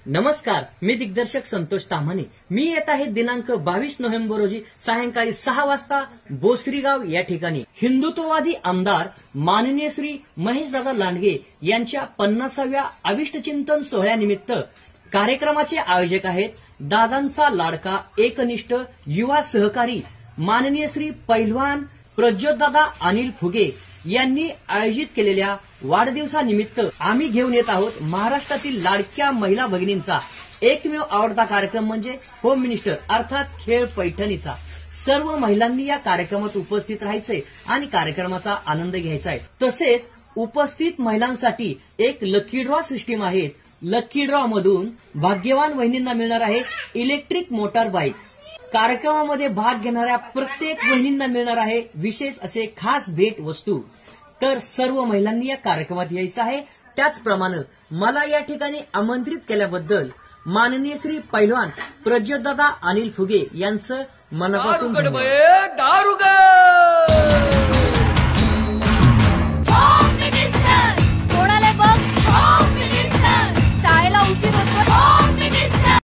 नमस्कार, मी दिग्दर्शक संतोष ताम्हाणे. मी येत आहे दिनांक 22 नोव्हेंबर रोजी सायंकाळी 6 वाजता बोसरीगाव या ठिकाणी हिंदुत्ववादी आमदार माननीय श्री महेशदादा लांडगे यांच्या 50व्या अभिष्टचिंतन सोहळ्यानिमित्त कार्यक्रमाचे आयोजक आहेत दादांचा लाडका एकनिष्ठ युवा सहकारी माननीय श्री पैलवान प्रज्योतदादा अनिल फुगे यांनी आयोजित केलेल्या वाढदिवसानिमित्त आम्ही घेऊन येत आहोत महाराष्ट्रातील लाडक्या महिला भगिनींचा एकमेव आवडता कार्यक्रम म्हणजे होम मिनिस्टर अर्थात खेळ पैठणीचा. सर्व महिलांनी या कार्यक्रमात उपस्थित राहायचंय आणि कार्यक्रमाचा आनंद घ्यायचा आहे. तसेच उपस्थित महिलांसाठी एक लकी ड्रॉ सिस्टीम आहे. लकी ड्रॉ मधून भाग्यवान वहिनींना मिळणार आहे इलेक्ट्रिक मोटार बाईक. कार्यक्रमामध्ये भाग घेणाऱ्या प्रत्येक वहिनींना मिळणार आहे विशेष असे खास भेट वस्तू. तर सर्व महिलांनी या कार्यक्रमात यायचं आहे. त्याचप्रमाणे मला या ठिकाणी आमंत्रित केल्याबद्दल माननीय श्री पैलवान प्रज्योतदादा अनिल फुगे यांचं मनापासून धन्यवाद.